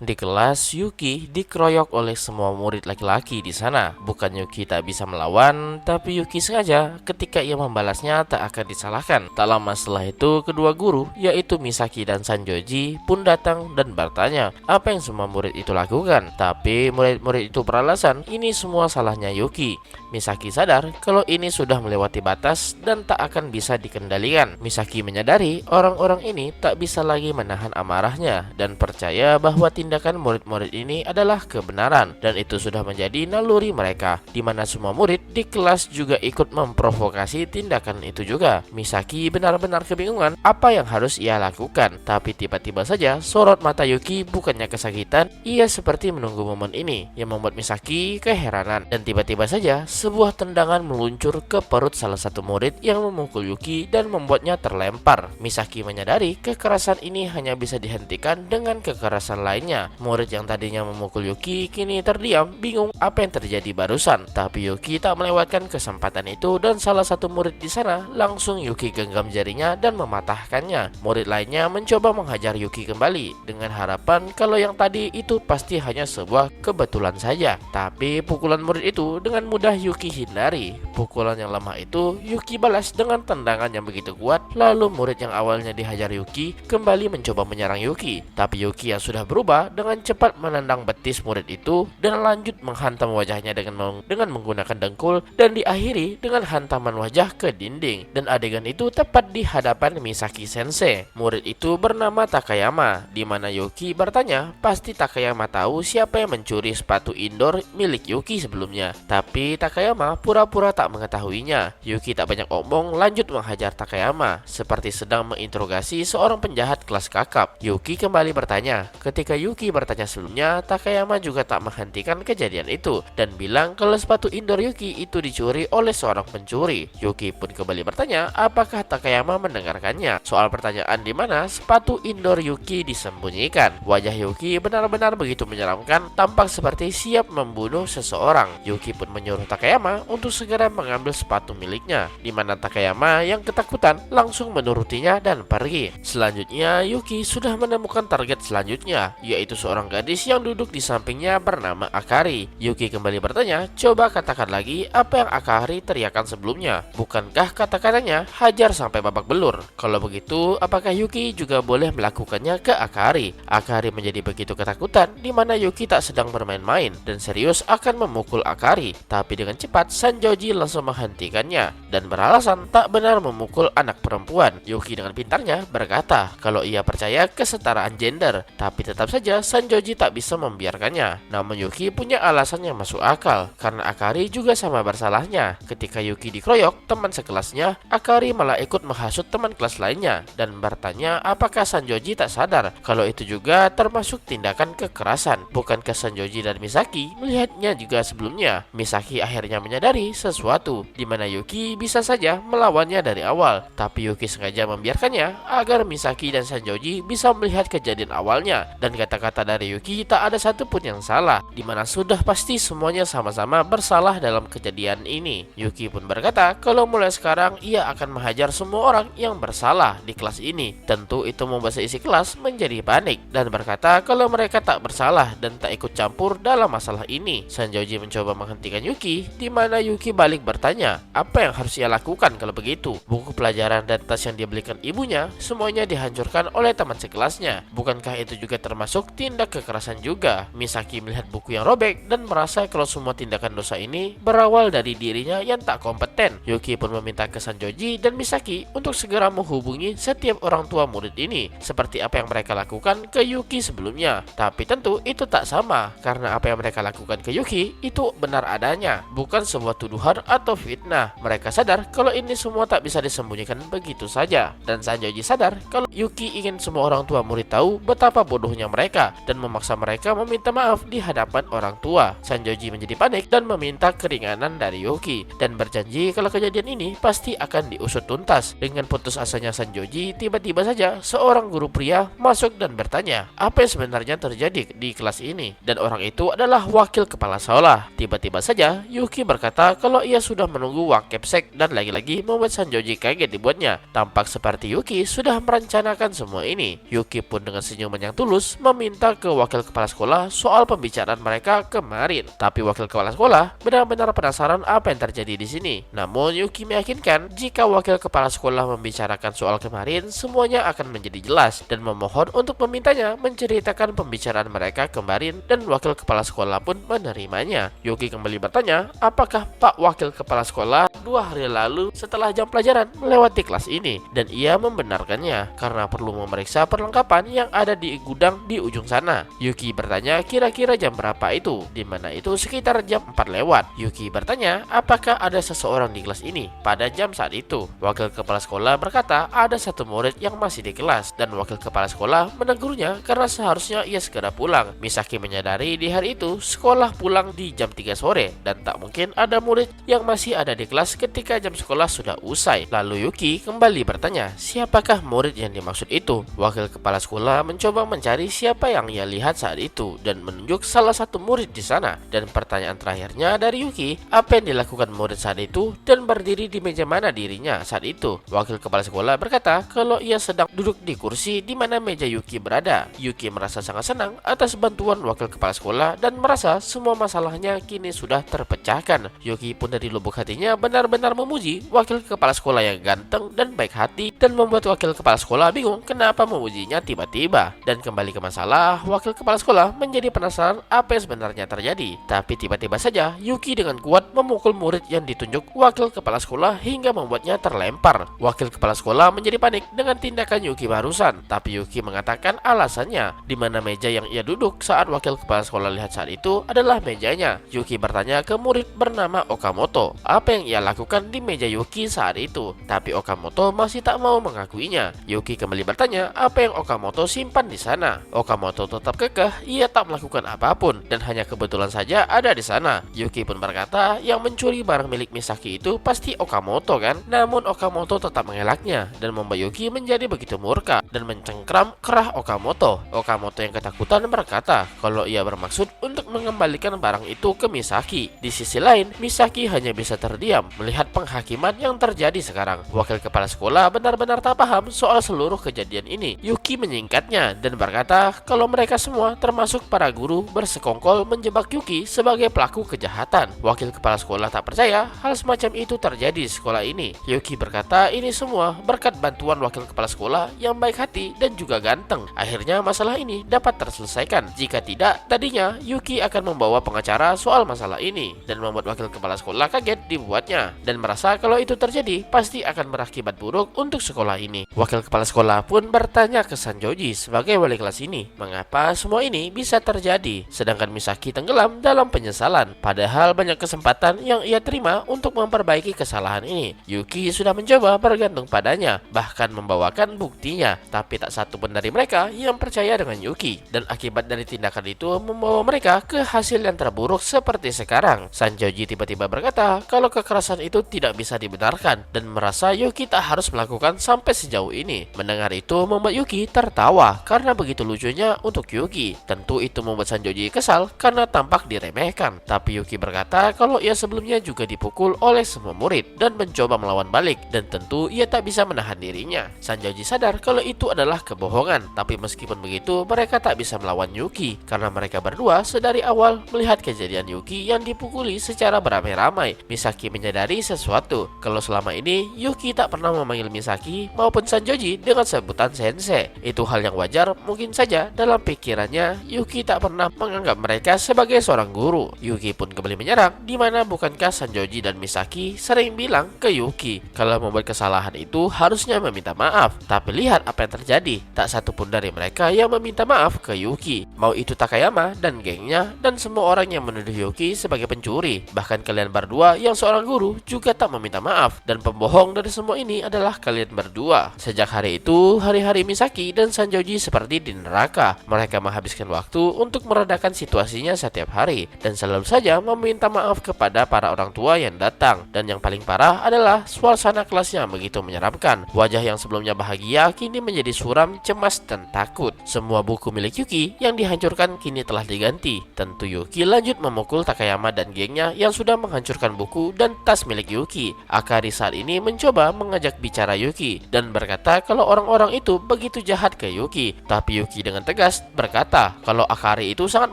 Di kelas, Yuki dikeroyok oleh semua murid laki-laki di sana. Bukan Yuki tak bisa melawan, tapi Yuki sengaja ketika ia membalasnya tak akan disalahkan. Tak lama setelah itu, kedua guru, yaitu Misaki dan Sanjoji, pun datang dan bertanya apa yang semua murid itu lakukan. Tapi murid-murid itu beralasan ini semua salahnya Yuki. Misaki sadar kalau ini sudah melewati batas dan tak akan bisa dikendalikan. Misaki menyadari orang-orang ini tak bisa lagi menahan amarahnya dan percaya bahwa tindakan murid-murid ini adalah kebenaran dan itu sudah menjadi naluri mereka, di mana semua murid di kelas juga ikut memprovokasi tindakan itu juga. Misaki benar-benar kebingungan apa yang harus ia lakukan, tapi tiba-tiba saja sorot mata Yuki bukannya kesakitan, ia seperti menunggu momen ini yang membuat Misaki keheranan dan tiba-tiba saja sebuah tendangan meluncur ke perut salah satu murid yang memukul Yuki dan membuatnya terlempar. Misaki menyadari kekerasan ini hanya bisa dihentikan dengan kekerasan lainnya. Murid yang tadinya memukul Yuki kini terdiam, bingung apa yang terjadi barusan. Tapi Yuki tak melewatkan kesempatan itu dan salah satu murid di sana langsung Yuki genggam jarinya dan mematahkannya. Murid lainnya mencoba menghajar Yuki kembali dengan harapan kalau yang tadi itu pasti hanya sebuah kebetulan saja. Tapi pukulan murid itu dengan mudah Yuki hindari. Pukulan yang lemah itu Yuki balas dengan tendangan yang begitu kuat. Lalu murid yang awalnya dihajar Yuki kembali mencoba menyerang Yuki. Tapi Yuki yang sudah berubah dengan cepat menendang betis murid itu dan lanjut menghantam wajahnya dengan menggunakan dengkul dan diakhiri dengan hantaman wajah ke dinding. Dan adegan itu tepat di hadapan Misaki Sensei. Murid itu bernama Takayama, di mana Yuki bertanya pasti Takayama tahu siapa yang mencuri sepatu indoor milik Yuki sebelumnya. Tapi Takayama pura-pura tak mengetahuinya. Yuki tak banyak omong lanjut menghajar Takayama seperti sedang menginterogasi seorang penjahat kelas kakap. Yuki kembali bertanya. Ketika Yuki bertanya sebelumnya, Takayama juga tak menghentikan kejadian itu dan bilang kalau sepatu indoor Yuki itu dicuri oleh seorang pencuri. Yuki pun kembali bertanya apakah Takayama mendengarkannya. Soal pertanyaan di mana sepatu indoor Yuki disembunyikan. Wajah Yuki benar-benar begitu menyeramkan, tampak seperti siap membunuh seseorang. Yuki pun menyuruh Takayama untuk segera mengambil sepatu miliknya, di mana Takayama yang ketakutan langsung menurutinya dan pergi. Selanjutnya, Yuki sudah menemukan target selanjutnya, yaitu seorang gadis yang duduk di sampingnya bernama Akari. Yuki kembali bertanya, coba katakan lagi apa yang Akari teriakan sebelumnya. Bukankah kata-katanya hajar sampai babak belur? Kalau begitu, apakah Yuki juga boleh melakukannya ke Akari? Akari menjadi begitu ketakutan, di mana Yuki tak sedang bermain-main dan serius akan memukul Akari. Tapi dengan cepat, Sanjoji langsung menghentikannya dan beralasan tak benar memukul anak perempuan. Yuki dengan pintarnya berkata kalau ia percaya kesetaraan gender, tapi tetap saja Sanjoji tak bisa membiarkannya. Namun Yuki punya alasan yang masuk akal, karena Akari juga sama bersalahnya. Ketika Yuki dikeroyok teman sekelasnya, Akari malah ikut menghasut teman kelas lainnya dan bertanya apakah Sanjoji tak sadar kalau itu juga termasuk tindakan kekerasan. Bukankah Sanjoji dan Misaki melihatnya juga sebelumnya? Misaki akhirnya menyadari sesuatu, di mana Yuki bisa saja melawannya dari awal, tapi Yuki sengaja membiarkannya agar Misaki dan Sanjoji bisa melihat kejadian awalnya. Dan kata-kata dari Yuki tak ada satupun yang salah, di mana sudah pasti semuanya sama-sama bersalah dalam kejadian ini. Yuki pun berkata kalau mulai sekarang ia akan menghajar semua orang yang bersalah di kelas ini. Tentu itu membuat seisi kelas menjadi panik dan berkata kalau mereka tak bersalah dan tak ikut campur dalam masalah ini. Sanjoji mencoba menghentikan Yuki, di mana Yuki balik bertanya apa yang harus ia lakukan kalau begitu. Buku pelajaran dan tas yang dibelikan ibunya semuanya dihancurkan oleh teman sekelasnya. Bukankah itu juga termasuk tindak kekerasan juga? Misaki melihat buku yang robek dan merasa kalau semua tindakan dosa ini berawal dari dirinya yang tak kompeten. Yuki pun meminta ke Sanjoji dan Misaki untuk segera menghubungi setiap orang tua murid ini, seperti apa yang mereka lakukan ke Yuki sebelumnya. Tapi tentu itu tak sama, karena apa yang mereka lakukan ke Yuki itu benar adanya, bukan sebuah tuduhan atau fitnah. Mereka sadar kalau ini semua tak bisa disembunyikan begitu saja. Dan Sanjoji sadar kalau Yuki ingin semua orang tua murid tahu betapa bodohnya mereka dan memaksa mereka meminta maaf di hadapan orang tua. Sanjoji menjadi panik dan meminta keringanan dari Yuki dan berjanji kalau kejadian ini pasti akan diusut tuntas. Dengan putus asanya Sanjoji, tiba-tiba saja seorang guru pria masuk dan bertanya apa yang sebenarnya terjadi di kelas ini, dan orang itu adalah wakil kepala sekolah. Tiba-tiba saja Yuki Yuki berkata kalau ia sudah menunggu uang capsek dan lagi-lagi membuat Sanjoji kaget dibuatnya. Tampak seperti Yuki sudah merencanakan semua ini. Yuki pun dengan senyuman yang tulus meminta ke wakil kepala sekolah soal pembicaraan mereka kemarin. Tapi wakil kepala sekolah benar-benar penasaran apa yang terjadi di sini. Namun Yuki meyakinkan jika wakil kepala sekolah membicarakan soal kemarin, semuanya akan menjadi jelas dan memohon untuk memintanya menceritakan pembicaraan mereka kemarin, dan wakil kepala sekolah pun menerimanya. Yuki kembali bertanya apakah Pak Wakil Kepala Sekolah 2 hari lalu setelah jam pelajaran melewati kelas ini, dan ia membenarkannya karena perlu memeriksa perlengkapan yang ada di gudang di ujung sana. Yuki bertanya kira-kira jam berapa itu, di mana itu sekitar jam 4 lewat. Yuki bertanya apakah ada seseorang di kelas ini pada jam saat itu. Wakil kepala sekolah berkata ada satu murid yang masih di kelas, dan wakil kepala sekolah menegurnya karena seharusnya ia segera pulang. Misaki menyadari di hari itu sekolah pulang di jam 3 sore dan tak mungkin ada murid yang masih ada di kelas ketika jam sekolah sudah usai. Lalu Yuki kembali bertanya siapakah murid yang dimaksud itu. Wakil kepala sekolah mencoba mencari siapa yang ia lihat saat itu dan menunjuk salah satu murid di sana. Dan pertanyaan terakhirnya dari Yuki, apa yang dilakukan murid saat itu dan berdiri di meja mana dirinya saat itu. Wakil kepala sekolah berkata kalau ia sedang duduk di kursi di mana meja Yuki berada. Yuki merasa sangat senang atas bantuan wakil kepala sekolah dan merasa semua masalahnya kini sudah terpecahkan. Yuki pun dari lubuk hatinya benar-benar memuji wakil kepala sekolah yang ganteng dan baik hati, dan membuat wakil kepala sekolah bingung kenapa memujinya tiba-tiba. Dan kembali ke masalah, wakil kepala sekolah menjadi penasaran apa yang sebenarnya terjadi. Tapi tiba-tiba saja Yuki dengan kuat memukul murid yang ditunjuk wakil kepala sekolah hingga membuatnya terlempar. Wakil kepala sekolah menjadi panik dengan tindakan Yuki barusan, tapi Yuki mengatakan alasannya, di mana meja yang ia duduk saat wakil kepala sekolah lihat saat itu adalah mejanya. Yuki bertanya ke murid bernama Okamoto apa yang ia lakukan di meja Yuki saat itu, tapi Okamoto masih tak mau mengakuinya. Yuki kembali bertanya apa yang Okamoto simpan di sana. Okamoto tetap kekeh ia tak melakukan apapun dan hanya kebetulan saja ada di sana. Yuki pun berkata yang mencuri barang milik Misaki itu pasti Okamoto kan? Namun Okamoto tetap mengelaknya dan membuat Yuki menjadi begitu murka dan mencengkram kerah Okamoto. Okamoto yang ketakutan berkata kalau ia bermaksud untuk mengembalikan barang itu ke Misaki. Di sisi lain, Misaki hanya bisa terdiam melihat penghakiman yang terjadi sekarang. Wakil kepala sekolah benar-benar tak paham soal seluruh kejadian ini. Yuki menyingkatnya dan berkata kalau mereka semua termasuk para guru bersekongkol menjebak Yuki sebagai pelaku kejahatan. Wakil kepala sekolah tak percaya hal semacam itu terjadi di sekolah ini. Yuki berkata ini semua berkat bantuan wakil kepala sekolah yang baik hati dan juga ganteng. Akhirnya masalah ini dapat terselesaikan. Jika tidak, tadinya Yuki akan membawa pengacara soal masalah ini, dan membuat wakil kepala sekolah kaget dibuatnya dan merasa kalau itu terjadi pasti akan berakibat buruk untuk sekolah ini. Wakil kepala sekolah pun bertanya ke Sanjoji sebagai wali kelas ini mengapa semua ini bisa terjadi sedangkan Misaki tenggelam dalam penyesalan, padahal banyak kesempatan yang ia terima untuk memperbaiki kesalahan ini. Yuki sudah mencoba bergantung padanya, bahkan membawakan buktinya, tapi tak satu pun dari mereka yang percaya dengan Yuki, dan akibat dari tindakan itu membawa mereka ke hasil yang terburuk seperti sekarang. Sanjoji tiba-tiba berkata kalau kekerasan itu tidak bisa dibenarkan dan merasa Yuki tak harus melakukan sampai sejauh ini. Mendengar itu membuat Yuki tertawa karena begitu lucunya untuk Yuki. Tentu itu membuat Sanjoji kesal karena tampak diremehkan, tapi Yuki berkata kalau ia sebelumnya juga dipukul oleh semua murid dan mencoba melawan balik, dan tentu ia tak bisa menahan dirinya. Sanjoji sadar kalau itu adalah kebohongan, tapi meskipun begitu mereka tak bisa melawan Yuki karena mereka berdua sedari awal melihat kejadian Yuki yang dipukuli secara beramai-ramai. Misaki menyadari sesuatu kalau selama ini Yuki tak pernah memanggil Misaki maupun Sanjoji dengan sebutan sensei. Itu hal yang wajar, mungkin saja dalam pikirannya Yuki tak pernah menganggap mereka sebagai seorang guru. Yuki pun kembali menyerang, di mana bukankah Sanjoji dan Misaki sering bilang ke Yuki kalau membuat kesalahan itu harusnya meminta maaf, tapi lihat apa yang terjadi, tak satu pun dari mereka yang meminta maaf ke Yuki, mau itu Takayama dan gengnya dan semua orang yang menuduh Yuki sebagai pencuri. Bahkan kalian berdua yang seorang guru juga tak meminta maaf, dan pembohong dari semua ini adalah kalian berdua. Sejak hari itu, hari-hari Misaki dan Sanjoji seperti di neraka. Mereka menghabiskan waktu untuk meredakan situasinya setiap hari dan selalu saja meminta maaf kepada para orang tua yang datang. Dan yang paling parah adalah suasana kelasnya begitu menyeramkan. Wajah yang sebelumnya bahagia kini menjadi suram, cemas dan takut. Semua buku milik Yuki yang dihancurkan kini telah diganti Tentu Yuki lanjut memukul Takayama dan gengnya yang sudah menghancurkan buku dan tas milik Yuki. Akari saat ini mencoba mengajak bicara Yuki dan berkata kalau orang-orang itu begitu jahat ke Yuki. Tapi Yuki dengan tegas berkata kalau Akari itu sangat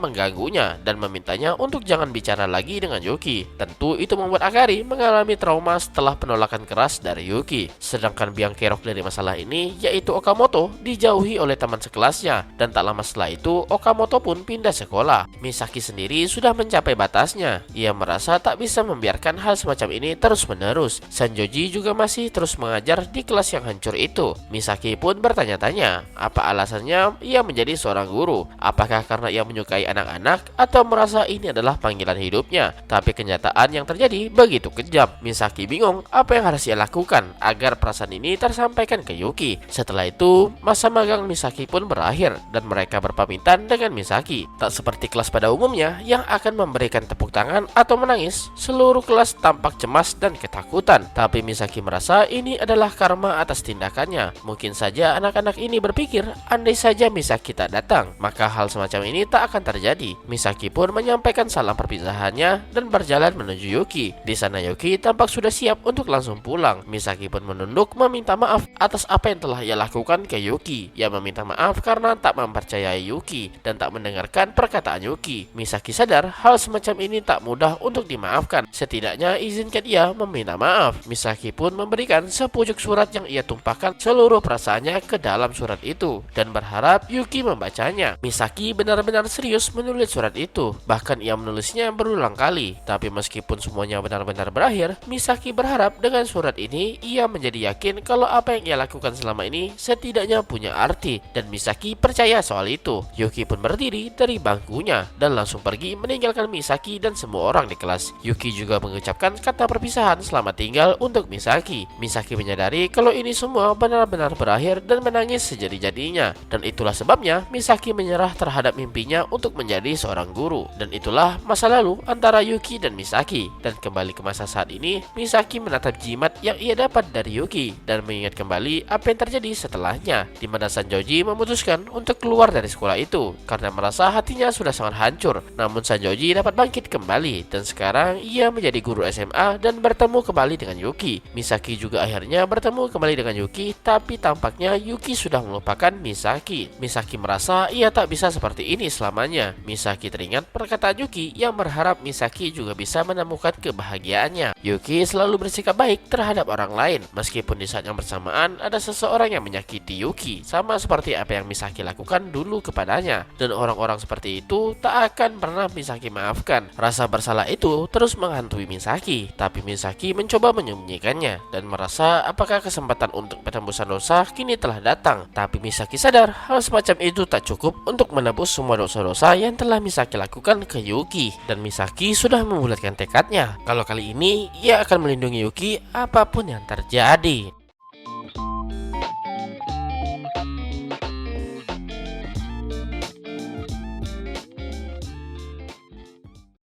mengganggunya dan memintanya untuk jangan bicara lagi dengan Yuki. Tentu itu membuat Akari mengalami trauma setelah penolakan keras dari Yuki. Sedangkan biang kerok dari masalah ini yaitu Okamoto dijauhi oleh teman sekelasnya, dan tak lama setelah itu Okamoto pun pindah sekolah. Misaki sendiri sudah mencapai batasnya. Ia merasa tak bisa membiarkan hal semacam ini terus-menerus. Sanjoji juga masih terus mengajar di kelas yang hancur itu. Misaki pun bertanya-tanya, apa alasannya ia menjadi seorang guru? Apakah karena ia menyukai anak-anak atau merasa ini adalah panggilan hidupnya? Tapi kenyataan yang terjadi begitu kejam. Misaki bingung apa yang harus ia lakukan agar perasaan ini tersampaikan ke Yuki. Setelah itu, masa magang Misaki pun berakhir dan mereka berpamitan dengan Misaki. Tak seperti kelas pada umumnya yang akan memberikan tepuk tangan atau menangis, seluruh kelas tampak cemas dan ketakutan. Tapi Misaki merasa ini adalah karma atas tindakannya. Mungkin saja anak-anak ini berpikir andai saja Misaki tak datang, maka hal semacam ini tak akan terjadi. Misaki pun menyampaikan salam perpisahannya dan berjalan menuju Yuki. Di sana Yuki tampak sudah siap untuk langsung pulang. Misaki pun menunduk meminta maaf atas apa yang telah ia lakukan ke Yuki. Ia meminta maaf karena tak mempercayai Yuki dan tak mendengarkan perkataan Yuki. Misaki sadar hal semacam ini tak mudah untuk dimaafkan. Setidaknya izinkan ia meminta maaf. Misaki pun memberikan sepucuk surat yang ia tumpahkan seluruh perasaannya ke dalam surat itu dan berharap Yuki membacanya. Misaki benar-benar serius menulis surat itu. Bahkan ia menulisnya berulang kali. Tapi meskipun semuanya benar-benar berakhir, Misaki berharap dengan surat ini ia menjadi yakin kalau apa yang ia lakukan selama ini setidaknya punya arti, dan Misaki percaya soal itu. Yuki pun berdiri dari bangkunya dan langsung pergi meninggalkan Misaki dan semua orang di kelas. Yuki juga mengucapkan kata perpisahan selamat tinggal untuk Misaki. Misaki menyadari kalau ini semua benar-benar berakhir dan menangis sejadi-jadinya, dan itulah sebabnya Misaki menyerah terhadap mimpinya untuk menjadi seorang guru. Dan itulah masa lalu antara Yuki dan Misaki. Dan kembali ke masa saat ini, Misaki menatap jimat yang ia dapat dari Yuki dan mengingat kembali apa yang terjadi setelahnya, di mana Sanjoji memutuskan untuk keluar dari sekolah itu karena merasa hatinya sudah sangat hancur. Namun Sanjoji dapat bangkit kembali dan sekarang ia menjadi guru SMA dan bertemu kembali dengan Yuki. Misaki juga akhirnya bertemu kembali dengan Yuki, tapi tampaknya Yuki sudah melupakan Misaki. Misaki merasa ia tak bisa seperti ini selamanya. Misaki teringat perkataan Yuki yang berharap Misaki juga bisa menemukan kebahagiaannya. Yuki selalu bersikap baik terhadap orang lain, meskipun di saat yang bersamaan ada seseorang yang menyakiti Yuki, sama seperti apa yang Misaki lakukan dulu kepadanya. Dan orang-orang seperti itu tak akan pernah Misaki maafkan. Rasa bersalah itu terus menghantui Misaki, tapi Misaki mencoba menyembunyikannya dan merasa apakah kesempatan untuk penembusan dosa kini telah datang. Tapi Misaki sadar hal semacam itu tak cukup untuk menebus semua dosa-dosa yang telah Misaki lakukan ke Yuki, dan Misaki sudah membulatkan tekadnya kalau kali ini ia akan melindungi Yuki apapun yang terjadi.